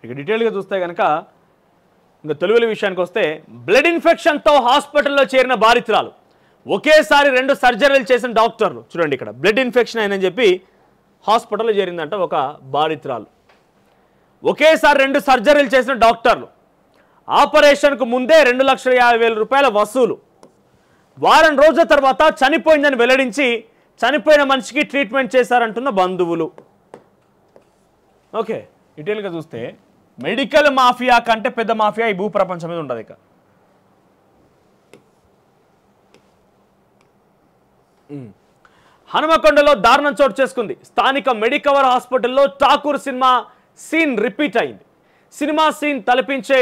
ఇక డీటెయిల్గా చూస్తే కనుక ఇంకా తెలుగుల విషయానికి వస్తే బ్లడ్ ఇన్ఫెక్షన్తో హాస్పిటల్లో చేరిన బాధితురాలు ఒకేసారి 2 సర్జరీలు చేసిన డాక్టర్లు చూడండి ఇక్కడ బ్లడ్ ఇన్ఫెక్షన్ అయిందని చెప్పి హాస్పిటల్లో చేరిందంట ఒక బాధితురాలు ఒకేసారి 2 సర్జరీలు చేసిన డాక్టర్లు ఆపరేషన్కు ముందే 2,50,000 రూపాయల వసూలు వారం రోజుల తర్వాత చనిపోయిందని వెల్లడించి చనిపోయిన మనిషికి ట్రీట్మెంట్ చేశారంటున్న బంధువులు ఓకే డీటెయిల్గా చూస్తే మెడికల్ మాఫియా కంటే పెద్ద మాఫియా ఈ భూప్రపంచం మీద ఉండదు ఇక హనుమకొండలో దారుణం చోటు చేసుకుంది స్థానిక మెడికవర్ హాస్పిటల్లో ఠాకూర్ సినిమా సీన్ రిపీట్ అయింది సినిమా సీన్ తలపించే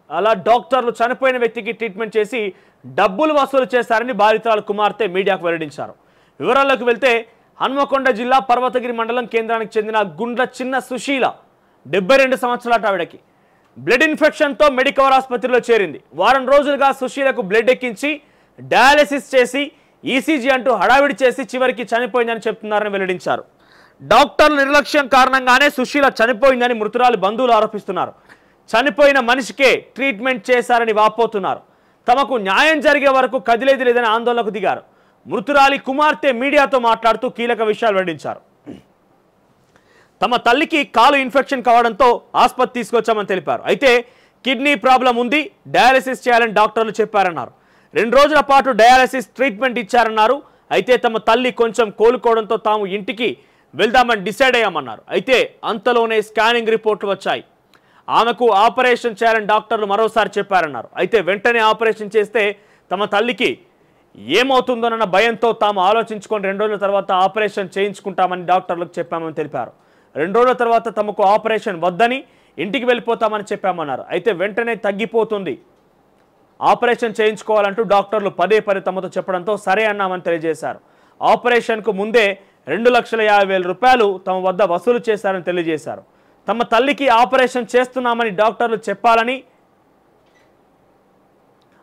అలా డాక్టర్లు చనిపోయిన వ్యక్తికి ట్రీట్మెంట్ చేసి డబ్బులు వసూలు చేశారని బాధితురాలు కుమార్తె మీడియాకు వెల్లడించారు వివరాల్లోకి వెళ్తే హనుమకొండ జిల్లా పర్వతగిరి మండలం కేంద్రానికి చెందిన గుండ్ల చిన్న సుశీల 72 సంవత్సరాల ఆవిడకి బ్లడ్ ఇన్ఫెక్షన్తో మెడికవర్ ఆసుపత్రిలో చేరింది వారం రోజులుగా సుశీలకు బ్లడ్ ఎక్కించి డయాలసిస్ చేసి ఈసీజీ అంటూ హడావిడి చేసి చివరికి చనిపోయిందని చెప్తున్నారని వెల్లడించారు డాక్టర్ల నిర్లక్ష్యం కారణంగానే సుశీల చనిపోయిందని మృతురాలి బంధువులు ఆరోపిస్తున్నారు చనిపోయిన మనిషికే ట్రీట్మెంట్ చేశారని వాపోతున్నారు తమకు న్యాయం జరిగే వరకు కదిలేది లేదని ఆందోళనకు దిగారు మృతురాలి కుమార్తె మీడియాతో మాట్లాడుతూ కీలక విషయాలు వెల్లడించారు తమ తల్లికి కాలు ఇన్ఫెక్షన్ కావడంతో ఆసుపత్రి తీసుకొచ్చామని తెలిపారు అయితే కిడ్నీ ప్రాబ్లం ఉంది డయాలసిస్ చేయాలని డాక్టర్లు చెప్పారన్నారు 2 రోజుల పాటు డయాలసిస్ ట్రీట్మెంట్ ఇచ్చారన్నారు అయితే తమ తల్లి కొంచెం కోలుకోవడంతో తాము ఇంటికి వెళ్దామని డిసైడ్ అయ్యామన్నారు అయితే అంతలోనే స్కానింగ్ రిపోర్ట్లు వచ్చాయి ఆమెకు ఆపరేషన్ చేయాలని డాక్టర్లు మరోసారి చెప్పారన్నారు అయితే వెంటనే ఆపరేషన్ చేస్తే తమ తల్లికి ఏమవుతుందోనన్న భయంతో తాము ఆలోచించుకొని 2 రోజుల తర్వాత ఆపరేషన్ చేయించుకుంటామని డాక్టర్లకు చెప్పామని తెలిపారు 2 రోజుల తర్వాత తమకు ఆపరేషన్ వద్దని ఇంటికి వెళ్ళిపోతామని చెప్పామన్నారు అయితే వెంటనే తగ్గిపోతుంది ఆపరేషన్ చేయించుకోవాలంటూ డాక్టర్లు పదే తమతో చెప్పడంతో సరే అన్నామని తెలియజేశారు ఆపరేషన్కు ముందే 2,50,000 రూపాయలు తమ వద్ద వసూలు చేశారని తెలియజేశారు తమ తల్లికి ఆపరేషన్ చేస్తున్నామని డాక్టర్లు చెప్పాలని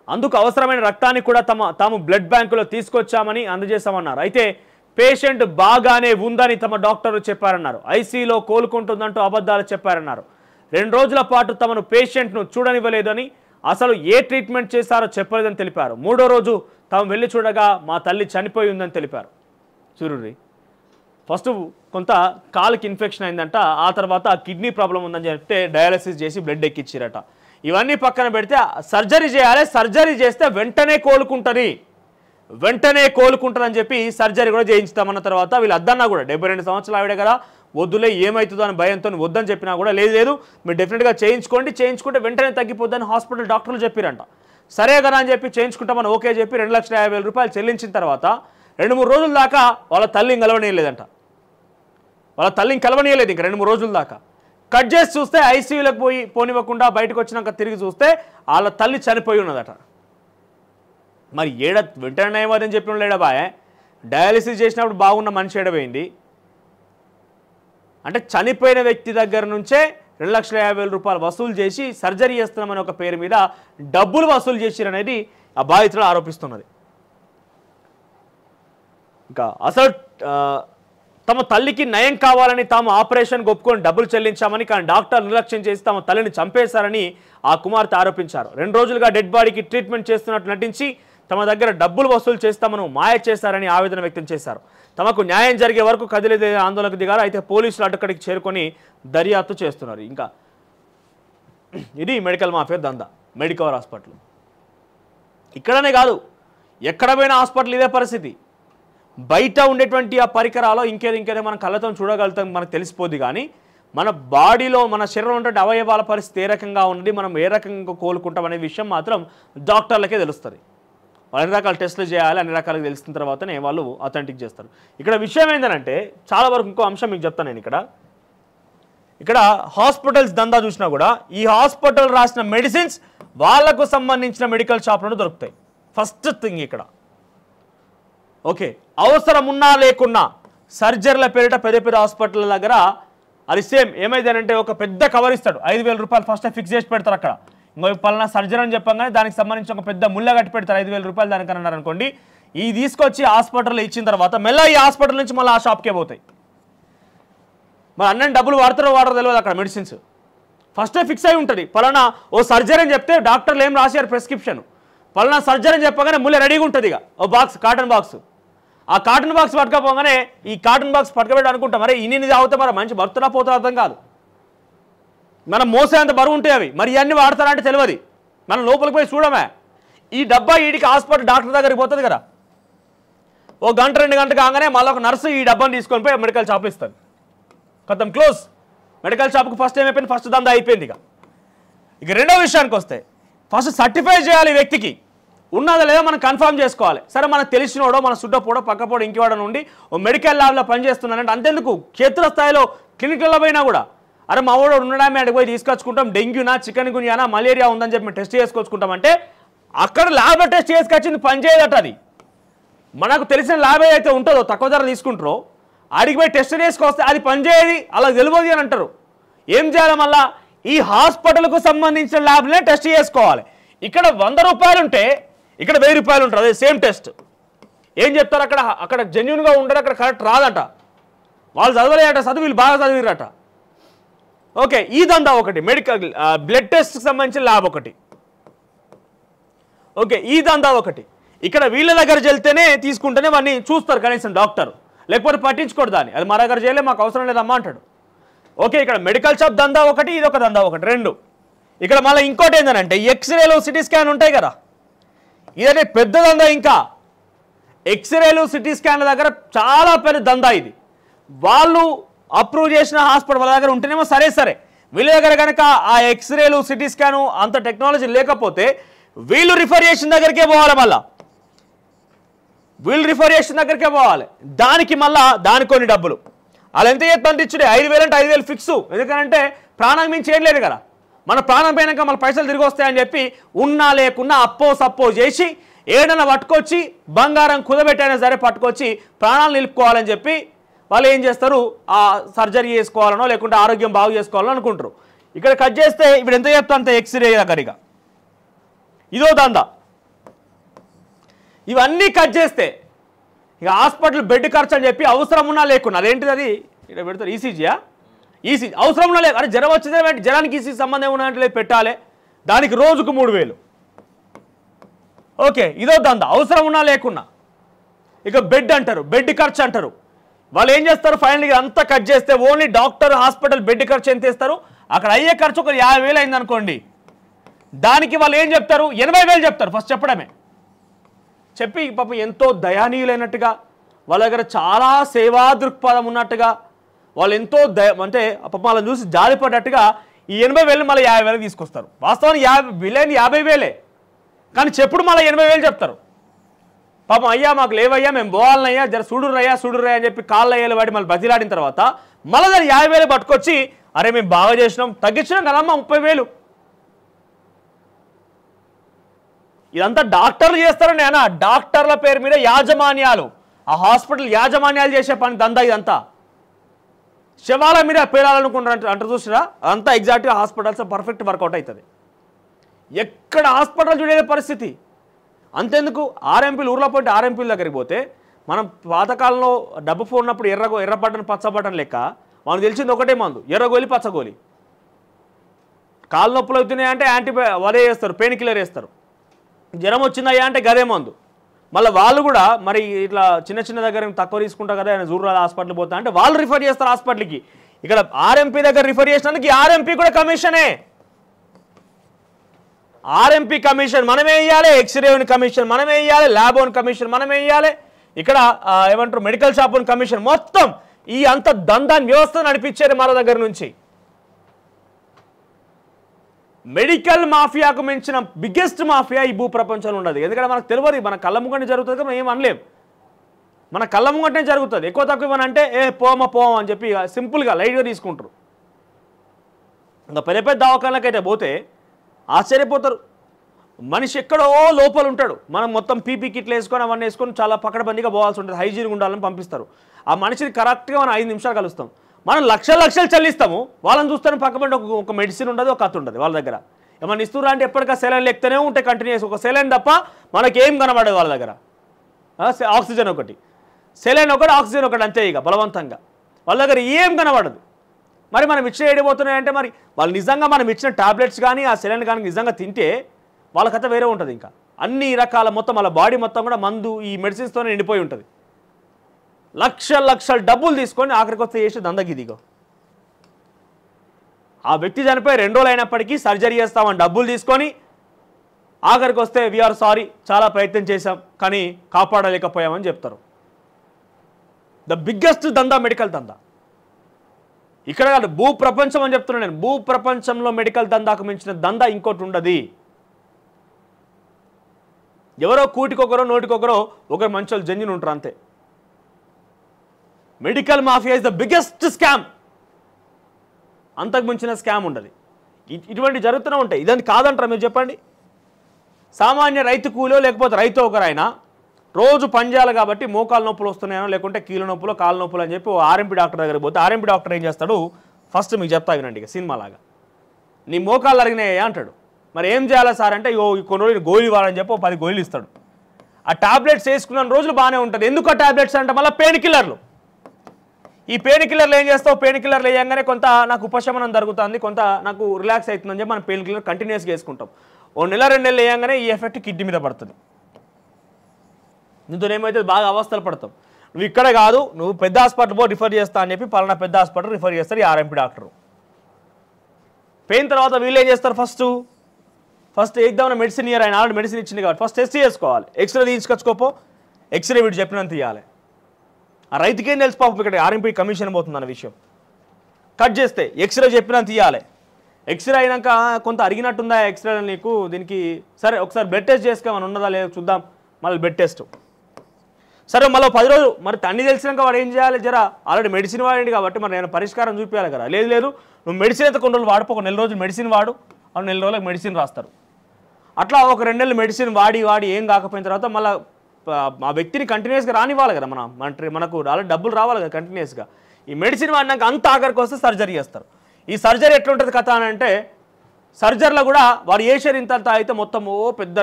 అందుకు అవసరమైన రక్తాన్ని కూడా తాము బ్లడ్ బ్యాంకులో తీసుకొచ్చామని అందజేశామన్నారు అయితే పేషెంట్ బాగానే ఉందని తమ డాక్టర్లు చెప్పారన్నారు ఐసీయూలో కోలుకుంటుందంటూ అబద్ధాలు చెప్పారన్నారు 2 రోజుల పాటు తమను పేషెంట్ను చూడనివ్వలేదని అసలు ఏ ట్రీట్మెంట్ చేశారో చెప్పలేదని తెలిపారు 3వ రోజు తాము వెళ్ళి చూడగా మా తల్లి చనిపోయి ఉందని తెలిపారు చూడండి ఫస్ట్ కొంత కాలుకి ఇన్ఫెక్షన్ అయిందంట ఆ తర్వాత కిడ్నీ ప్రాబ్లం ఉందని చెప్తే డయాలసిస్ చేసి బ్లడ్ ఎక్కించారట ఇవన్నీ పక్కన పెడితే సర్జరీ చేయాలి సర్జరీ చేస్తే వెంటనే కోలుకుంటారని చెప్పి సర్జరీ కూడా చేయించుతామన్న తర్వాత వీళ్ళు అద్దన్నా కూడా 72 సంవత్సరాలు ఆవిడ కదా వద్దులే ఏమవుతుందో అని భయంతో వద్దని చెప్పినా కూడా లేదు మీరు డెఫినెట్గా చేయించుకుంటే వెంటనే తగ్గిపోద్దని హాస్పిటల్ డాక్టర్లు చెప్పారంట సరే కదా అని చెప్పి చేయించుకుంటామని ఓకే చెప్పి 2,50,000 రూపాయలు చెల్లించిన తర్వాత 2-3 రోజుల దాకా వాళ్ళ తల్లిని కలవనీయలేదంట వాళ్ళ తల్లిని కలవనీయలేదు ఇంకా 2-3 రోజుల దాకా కట్ చేసి చూస్తే ఐసీయూలకు పోనివ్వకుండా బయటకు వచ్చినాక తిరిగి చూస్తే వాళ్ళ తల్లి చనిపోయి ఉన్నదట మరి వెంటనే ఏమని చెప్పిన లేడబాయ్ డయాలసిస్ చేసినప్పుడు బాగున్న మనిషి ఏడబోయింది అంటే చనిపోయిన వ్యక్తి దగ్గర నుంచే 2,50,000 రూపాయలు వసూలు చేసి సర్జరీ చేస్తున్నామని ఒక పేరు మీద డబ్బులు వసూలు చేసిరనేది ఆ బాధితులు ఆరోపిస్తున్నది ఇంకా అసలు తమ తల్లికి నయం కావాలని తాము ఆపరేషన్ ఒప్పుకొని డబ్బులు చెల్లించామని కానీ డాక్టర్ నిర్లక్ష్యం చేసి తమ తల్లిని చంపేశారని ఆ కుమార్తె ఆరోపించారు 2 రోజులుగా డెడ్ బాడీకి ట్రీట్మెంట్ చేస్తున్నట్టు నటించి తమ దగ్గర డబ్బులు వసూలు చేస్తామని మాయ చేశారని ఆవేదన వ్యక్తం చేశారు తమకు న్యాయం జరిగే వరకు కదిలేదే ఆందోళనకు దిగారు అయితే పోలీసులు అక్కడికి చేరుకొని దర్యాప్తు చేస్తున్నారు ఇంకా ఇది మెడికల్ మాఫియా దందా మెడికవర్ హాస్పిటల్ ఇక్కడనే కాదు ఎక్కడ పోయిన హాస్పిటల్ ఇదే పరిస్థితి బయట ఉండేటువంటి ఆ పరికరాలు ఇంకేదో మనం కళ్ళతో చూడగలుగుతాం మనకు తెలిసిపోద్ది కానీ మన బాడీలో మన శరీరంలో ఉండే అవయవాల పరిస్థితి ఏ రకంగా ఉన్నది మనం ఏ రకంగా కోలుకుంటాం అనే విషయం మాత్రం డాక్టర్లకే తెలుస్తుంది అన్ని రకాల టెస్టులు చేయాలి అన్ని రకాలుగా తెలిసిన తర్వాతనే వాళ్ళు అథెంటిక్ చేస్తారు ఇక్కడ విషయం ఏంటంటే చాలా వరకు ఇంకో అంశం మీకు చెప్తాను నేను ఇక్కడ హాస్పిటల్స్ దందా చూసినా కూడా ఈ హాస్పిటల్ రాసిన మెడిసిన్స్ వాళ్లకు సంబంధించిన మెడికల్ షాప్లను దొరుకుతాయి ఫస్ట్ థింగ్ ఇక్కడ ఓకే అవసరం ఉన్నా లేకున్నా సర్జరీల పేరిట పెద్ద హాస్పిటల్ దగ్గర అది సేమ్ ఏమైందంటే ఒక పెద్ద కవర్ ఇస్తాడు 5,000 రూపాయలు ఫస్ట్ ఫిక్స్ చేసి పెడతారు అక్కడ ఇంకో పలానా సర్జరీ అని చెప్పగానే దానికి సంబంధించి ఒక పెద్ద ముళ్ళ కట్టి పెడతారు 5,000 రూపాయలు దానికని అన్నారు అనుకోండి ఈ తీసుకొచ్చి హాస్పిటల్లో ఇచ్చిన తర్వాత మెల్ల ఈ హాస్పిటల్ నుంచి మళ్ళీ ఆ షాప్కే పోతాయి మరి అన్నీ డబ్బులు వాడతారో తెలియదు అక్కడ మెడిసిన్స్ ఫస్టే ఫిక్స్ అయి ఉంటుంది. పలానా ఓ సర్జరీ అని చెప్తే డాక్టర్లు ఏం రాశారు ప్రిస్క్రిప్షన్, పలానా సర్జరీ అని చెప్పగానే ముళ్ళ రెడీగా ఉంటుంది. ఇక ఓ బాక్స్, కాటన్ బాక్స్, ఆ కాటన్ బాక్స్ పట్టుకపోగానే ఈ కాటన్ బాక్స్ పట్టుకోబెట్టి అనుకుంటాం మరి ఇన్ని తాగితే మరి మంచి బరుతున్నా పోతా అర్థం కాదు. మనం మోసేంత బరువు ఉంటాయి అవి. మరి ఇవన్నీ వాడతారంటే తెలియదు. మనం లోపలికి పోయి చూడమే. ఈ డబ్బా ఈడికి హాస్పిటల్ డాక్టర్ దగ్గరికి పోతుంది కదా, ఓ గంట 2 గంటలు కాగానే మళ్ళీ ఒక నర్సు ఈ డబ్బాని తీసుకొని పోయి మెడికల్ షాప్లో ఇస్తుంది. ఖతం, క్లోజ్. మెడికల్ షాప్కి ఫస్ట్ ఏమైపోయింది, ఫస్ట్ దందా అయిపోయింది. ఇక రెండో విషయానికి వస్తే ఫస్ట్ సర్టిఫై చేయాలి వ్యక్తికి ఉన్నదా లేదా మనం కన్ఫర్మ్ చేసుకోవాలి. సరే మనకు తెలిసినోడో మన చుట్టపోడో పక్కపోడో ఇంకేవాడో నుండి ఓ మెడికల్ ల్యాబ్లో పనిచేస్తున్నానంటే అంతెందుకు, క్షేత్రస్థాయిలో క్లినిక్లలో పోయినా కూడా అరే మా వాడు ఉండడమే అడిగి పోయి తీసుకొచ్చుకుంటాం, డెంగ్యూనా చికెన్ గున్యానా మలేరియా ఉందని చెప్పి మేము టెస్ట్ చేసుకొచ్చుకుంటామంటే అక్కడ ల్యాబ్లో టెస్ట్ చేసుకొచ్చింది పని చేయదట. అది మనకు తెలిసిన ల్యాబ్ ఏదైతే ఉంటుందో తక్కువ ధర తీసుకుంటారో అడిగి పోయి టెస్ట్ చేసుకొస్తే అది పనిచేయదు, అలా తెలియదు అని అంటారు. ఏం చేయాలి, మళ్ళీ ఈ హాస్పిటల్కు సంబంధించిన ల్యాబ్లనే టెస్ట్ చేసుకోవాలి. ఇక్కడ 100 రూపాయలు ఉంటే ఇక్కడ 1000 రూపాయలు ఉంటుంది, అదే సేమ్ టెస్ట్. ఏం చెప్తారు అక్కడ జెన్యున్గా ఉండరు, అక్కడ కరెక్ట్ రాదట. వాళ్ళు చదవలేదట, చదువు వీళ్ళు బాగా చదివిరట. ఓకే, ఈ దందా ఒకటి, మెడికల్ బ్లడ్ టెస్ట్కి సంబంధించిన ల్యాబ్ ఒకటి. ఓకే, ఈ దందా ఒకటి. ఇక్కడ వీళ్ళ దగ్గర వెళ్తేనే తీసుకుంటేనే వాడిని చూస్తారు కనీసం డాక్టర్, లేకపోతే పట్టించుకోడు దాన్ని. అది మా దగ్గర చేయలే, మాకు అవసరం లేదమ్మా అంటాడు. ఓకే, ఇక్కడ మెడికల్ షాప్ దందా ఒకటి, ఇది ఒక దందా ఒకటి, 2. ఇక్కడ మళ్ళీ ఇంకోటి ఏంటంటే ఎక్స్రేలు సిటీ స్కాన్ ఉంటాయి కదా, ఇదే పెద్ద దందా. ఇంకా ఎక్స్రేలు సిటీ స్కాన్ల దగ్గర చాలా పెద్ద దందా ఇది. వాళ్ళు అప్రూవ్ చేసిన హాస్పిటల్ వాళ్ళ దగ్గర ఉంటేనేమో సరే వీళ్ళ దగ్గర కనుక ఆ ఎక్స్రేలు సిటీ స్కాను అంత టెక్నాలజీ లేకపోతే వీళ్ళు రిఫర్ చేసిన దగ్గరికే పోవాలి. మళ్ళీ వీళ్ళు రిఫర్ చేసిన దగ్గరికే పోవాలి. దానికి దానికి కొన్ని డబ్బులు వాళ్ళు ఎంత చేస్తారంటే ఇచ్చుడే 5,000 అంటే 5,000 ఫిక్స్. ఎందుకంటే ప్రాణం మించి ఏం లేదు కదా, మన ప్రాణం పోయినాక మన పైసలు తిరిగి వస్తాయని చెప్పి ఉన్నా లేకున్నా అప్పో సప్పో చేసి ఏడన్నా పట్టుకొచ్చి బంగారం కుదబెట్టైనా సరే పట్టుకొచ్చి ప్రాణాలు నిలుపుకోవాలని చెప్పి వాళ్ళు ఏం చేస్తారు, ఆ సర్జరీ చేసుకోవాలనో లేకుంటే ఆరోగ్యం బాగు చేసుకోవాలని అనుకుంటారు. ఇక్కడ కట్ చేస్తే ఇప్పుడు ఎంత చెప్తా అంత ఎక్స్రే దగ్గరగా ఇదో దందా. ఇవన్నీ కట్ చేస్తే ఇక హాస్పిటల్ బెడ్ ఖర్చు అని చెప్పి అవసరం ఉన్నా లేకున్నా అదేంటిది, అది ఇక్కడ పెడతారు ఈసీజీయా, ఈసీజీ అవసరం ఉన్నా లేదు. అరే జ్వరం వచ్చిందే జ్వరానికి ఈసీజీ సంబంధం ఉన్నట్టు పెట్టాలి, దానికి రోజుకు 3,000. ఓకే, ఇదో దందా అవసరం ఉన్నా లేకున్నా. ఇక బెడ్ అంటారు, బెడ్ ఖర్చు అంటారు. వాళ్ళు ఏం చేస్తారు, ఫైనల్గా అంతా కట్ చేస్తే ఓన్లీ డాక్టర్ హాస్పిటల్ బెడ్ ఖర్చు ఎంత ఇస్తారు, అక్కడ అయ్యే ఖర్చు ఒక 50,000 అయింది అనుకోండి. దానికి వాళ్ళు ఏం చెప్తారు, 80,000 చెప్తారు ఫస్ట్ చెప్పడమే. చెప్పి పాపం ఎంతో దయానీయులైనట్టుగా వాళ్ళ దగ్గర చాలా సేవా దృక్పథం ఉన్నట్టుగా వాళ్ళు ఎంతో అంటే పాపం వాళ్ళని చూసి జాలిపడ్డట్టుగా ఈ 80,000 మళ్ళీ 50,000 తీసుకొస్తారు. వాస్తవానికి 50,000 కానీ చెప్పుడు మళ్ళీ 80,000 చెప్తారు. పాపం అయ్యా మాకు లేవయ్యా మేము పోవాలనయ్యా జర చూడురయ్యా అని చెప్పి కాళ్ళ అయ్యేలు వాడి మళ్ళీ బతిలాడిన తర్వాత మళ్ళీ దాన్ని 50,000 పట్టుకొచ్చి అరే మేము బాగా చేసినాం తగ్గించినాం కదమ్మా 30,000. ఇదంతా డాక్టర్లు చేస్తారని అన్న, డాక్టర్ల పేరు మీద యాజమాన్యాలు, ఆ హాస్పిటల్ యాజమాన్యాలు చేసే పని దందా ఇదంతా. శవాల మీద పేరాలనుకుంటారు అంటారు చూసిరా, అంతా ఎగ్జాక్ట్గా హాస్పిటల్స్ పర్ఫెక్ట్ వర్కౌట్ అవుతుంది. ఎక్కడ హాస్పిటల్ చూడే పరిస్థితి. అంతెందుకు ఆర్ఎంపీలు ఊర్లో పోతే ఆర్ఎంపీల దగ్గరికి పోతే మనం పాతకాలంలో డబ్బు ఫోన్ ఉన్నప్పుడు ఎర్ర బటన్ పచ్చ బటన్ లెక్క మనకు తెలిసింది ఒకటే మందు, ఎర్రగోలి పచ్చగోలి. కాళ్ళు నొప్పులు అవుతున్నాయంటే వదే వేస్తారు, పెయిన్ కిల్లర్ వేస్తారు. జ్వరం వచ్చిందయ్యా అంటే గదే మందు. మళ్ళీ వాళ్ళు కూడా మరి ఇట్లా చిన్న దగ్గర తక్కువ తీసుకుంటా కదా ఆయన జూరాల హాస్పిటల్ పోతా అంటే వాళ్ళు రిఫర్ చేస్తారు హాస్పిటల్కి. ఇక్కడ ఆర్ఎంపీ దగ్గర రిఫర్ చేసినందుకు ఆర్ఎంపీ కూడా కమిషనే. ఆర్ఎంపీ కమిషన్ మనమే ఇవ్వాలి, ఎక్స్రే ఓన్ కమిషన్ మనమే ఇవ్వాలి, ల్యాబ్ ఓన్ కమిషన్ మనమే ఇవ్వాలి, ఇక్కడ ఏమంటారు మెడికల్ షాప్ ఓన్ కమిషన్, మొత్తం ఈ అంత దందాన్ని వ్యవస్థ నడిపించేది మన దగ్గర నుంచి. మెడికల్ మాఫియాకు మించిన బిగ్గెస్ట్ మాఫియా ఈ భూ ప్రపంచంలో ఉండదు. ఎందుకంటే మనకు తెలియదు, మన కళ్ళ ముంగంటే జరుగుతుంది కదా, మనం ఏం అనలేం. మన కళ్ళ ముంగంటే జరుగుతుంది. ఎక్కువ తక్కువ ఇవ్వనంటే పోమ అని చెప్పి సింపుల్గా లైట్గా తీసుకుంటారు. ఇంకా పెద్ద దవాఖానలకైతే పోతే ఆశ్చర్యపోతారు. మనిషి ఎక్కడో లోపల ఉంటాడు, మనం మొత్తం పీపీ కిట్లు వేసుకొని అవన్నీ వేసుకొని చాలా పకడబందీగా పోవాల్సి ఉంటుంది, హైజీన్గా ఉండాలని పంపిస్తారు. ఆ మనిషిని కరెక్ట్గా మనం 5 నిమిషాలు కలుస్తాం. మనం లక్షలు చెల్లిస్తాము, వాళ్ళని చూస్తాను పక్కబండి ఒక మెడిసిన్ ఉండదు, ఒక కత్తి ఉండదు వాళ్ళ దగ్గర. ఏమన్నా ఇస్తున్నా అంటే ఎప్పటికీ సెలైన్ లెక్తూనే ఉంటాయి కంటిన్యూస్. ఒక సెలైన్ తప్ప మనకేం కనబడదు వాళ్ళ దగ్గర. ఆక్సిజన్ ఒకటి, సెలైన్ ఒకటి, ఆక్సిజన్ ఒకటి, అంతే ఇక బలవంతంగా వాళ్ళ దగ్గర ఏం కనబడదు. మరి మనం ఇచ్చిన ఏడిపోతున్నాయంటే మరి వాళ్ళు నిజంగా మనం ఇచ్చిన టాబ్లెట్స్ కానీ ఆ సెలైన్ కానీ నిజంగా తింటే వాళ్ళ కథ వేరే ఉంటుంది. ఇంకా అన్ని రకాల మొత్తం వాళ్ళ బాడీ మొత్తం కూడా మందు ఈ మెడిసిన్స్తోనే నిండిపోయి ఉంటుంది. లక్షల డబ్బులు తీసుకొని ఆఖరికి వస్తే చేసే దందగిదిగో. ఆ వ్యక్తి చనిపోయి 2 రోజులు అయినప్పటికీ సర్జరీ చేస్తామని డబ్బులు తీసుకొని ఆఖరికి వస్తే వీఆర్ సారీ, చాలా ప్రయత్నం చేశాం కానీ కాపాడలేకపోయామని చెప్తారు. ద బిగ్గెస్ట్ దందా మెడికల్ దందా. ఇక్కడ కాదు, భూ ప్రపంచం అని చెప్తున్నాను నేను. భూ ప్రపంచంలో మెడికల్ దందాకు మించిన దందా ఇంకోటి ఉండదు. ఎవరో కూటికొకరో నోటికొకరో ఒకరు మంచి జంజిని ఉంటారు అంతే. Medical mafia is the biggest scam. అంతకు మించిన స్కామ్ ఉండదు. ఇటువంటి జరుగుతూనే ఉంటాయి. ఇదని కాదంటారా మీరు చెప్పండి? సామాన్య రైతు కూలో లేకపోతే రైతు ఒకరైనా రోజు పని చేయాలి కాబట్టి మోకాలు నొప్పులు వస్తున్నాయనో లేకుంటే కీళ్ళ నొప్పులు కాళ్ళ నొప్పులు అని చెప్పి ఆర్ఎంపీ డాక్టర్ దగ్గరికి పోతే ఆర్ఎంపీ డాక్టర్ ఏం చేస్తాడు? ఫస్ట్ మీకు చెప్తా వినండి, ఇక సినిమా లాగా, నీ మోకాళ్ళు అరిగినాయా అంటాడు. మరి ఏం చేయాలా సార్ అంటే, కొన్ని రోజులు గోళీ వాడని చెప్పి 10 గోళీలు ఇస్తాడు. ఆ టాబ్లెట్స్ వేసుకున్న రోజులు బాగానే ఉంటుంది. ఎందుకు ఆ టాబ్లెట్స్ అంటే మళ్ళీ పెయిన్ కిల్లర్లు. ఈ పెయిన్ కిల్లర్లు ఏం చేస్తావు? పెయిన్ కిల్లర్లు వేయంగానే కొంత నాకు ఉపశమనం జరుగుతుంది, కొంత నాకు రిలాక్స్ అవుతుందని చెప్పి మనం పెయిన్ కిల్లర్ కంటిన్యూస్గా వేసుకుంటాం. 1 నెల 2 నెలలు వేయంగానే ఈ ఎఫెక్ట్ కిడ్నీ మీద పడుతుంది. దీంతో ఏమైతే బాగా అవస్థలు పడతాం. నువ్వు ఇక్కడ కాదు, నువ్వు పెద్ద హాస్పిటల్ పో రిఫర్ చేస్తా అని చెప్పి పలానా పెద్ద హాస్పిటల్ రిఫర్ చేస్తారు ఈ ఆర్ఎంపీ డాక్టరు. పెయిన్ తర్వాత వీళ్ళు ఏం చేస్తారు? ఫస్ట్ ఏదైనా మెడిసిన్ ఇయర్, ఆయన ఆల్రెడీ మెడిసిన్ ఇచ్చింది కాబట్టి ఫస్ట్ టెస్ట్ చేసుకోవాలి. ఎక్స్రే తీసుకొచ్చుకోపో, ఎక్స్రే వీడు చెప్పినంత తీయాలి. ఆ రైతుకేం తెలుసు పాపం ఇక్కడ ఆర్ఎంపీ కమిషన్ పోతుంది అన్న విషయం. కట్ చేస్తే ఎక్స్రే చెప్పినంత తీయాలి. ఎక్స్రే అయినాక కొంత అరిగినట్టుందా ఎక్స్రే నీకు, దీనికి సరే ఒకసారి బ్లడ్ టెస్ట్ చేసుకోమని ఉన్నదా లేదు చూద్దాం, మళ్ళీ బ్లడ్ టెస్ట్. సరే మళ్ళీ 10 రోజులు, మరి అన్ని తెలిసినాక వాడు ఏం చేయాలి? జరా ఆల్రెడీ మెడిసిన్ వాడండి కాబట్టి మరి నేను పరిష్కారం చూపించాలి కదా. లేదు నువ్వు మెడిసిన్ అయితే కొన్ని రోజులు వాడిపో, 1 నెల రోజులు మెడిసిన్ వాడు, 1 నెల రోజులకు మెడిసిన్ రాస్తారు. అట్లా ఒక 2 నెలలు మెడిసిన్ వాడి ఏం కాకపోయిన తర్వాత మళ్ళీ ఆ వ్యక్తిని కంటిన్యూస్గా రానివ్వాలి కదా. మనకు ఆల్రెడీ డబ్బులు రావాలి కదా కంటిన్యూస్గా. ఈ మెడిసిన్ వాడినాక అంత ఆఖరికి వస్తే సర్జరీ చేస్తారు. ఈ సర్జరీ ఎట్లుంటుంది కథ అని అంటే, సర్జరీలో కూడా వాడు ఏ షేర్ ఇంత అయితే మొత్తం పెద్ద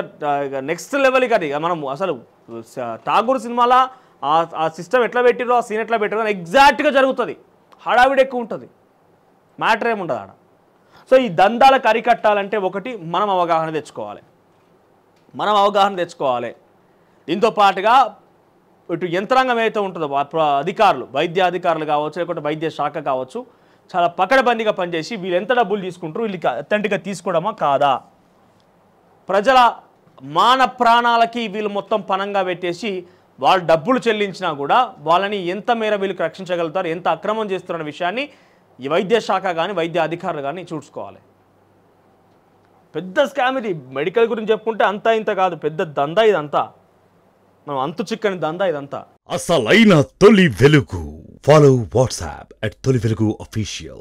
నెక్స్ట్ లెవెల్కి అది. మనం అసలు ఠాగూర్ సినిమాలో ఆ సిస్టమ్ ఎట్లా పెట్టిరో, ఆ సీన్ ఎట్లా పెట్టిరో ఎగ్జాక్ట్గా జరుగుతుంది. హడావిడి ఎక్కువ ఉంటుంది, మ్యాటర్ ఏముండదు ఆడ. సో ఈ దందాలకు అరికట్టాలంటే ఒకటి మనం అవగాహన తెచ్చుకోవాలి. దీంతో పాటుగా ఇటు యంత్రాంగం ఏదైతే ఉంటుందో అధికారులు, వైద్య అధికారులు కావచ్చు, లేకుంటే వైద్య శాఖ కావచ్చు, చాలా పకడ్బందీగా పనిచేసి వీళ్ళు ఎంత డబ్బులు తీసుకుంటారు, వీళ్ళకి అథెంటిక్గా తీసుకోవడమా కాదా, ప్రజల మాన ప్రాణాలకి వీళ్ళు మొత్తం పనంగా పెట్టేసి వాళ్ళు డబ్బులు చెల్లించినా కూడా వాళ్ళని ఎంత మేర వీళ్ళకి రక్షించగలుగుతారు, ఎంత అక్రమం చేస్తున్న విషయాన్ని ఈ వైద్య శాఖ కానీ వైద్య అధికారులు కానీ చూసుకోవాలి. పెద్ద స్కామ్ ఇది. మెడికల్ గురించి చెప్పుకుంటే అంతా ఇంత కాదు, పెద్ద దందా ఇదంతా. మనం అంతు చిక్కని దందా ఇదంతా. అసలైన తొలి వెలుగు. ఫాలో వాట్సాప్ @తొలి వెలుగు official.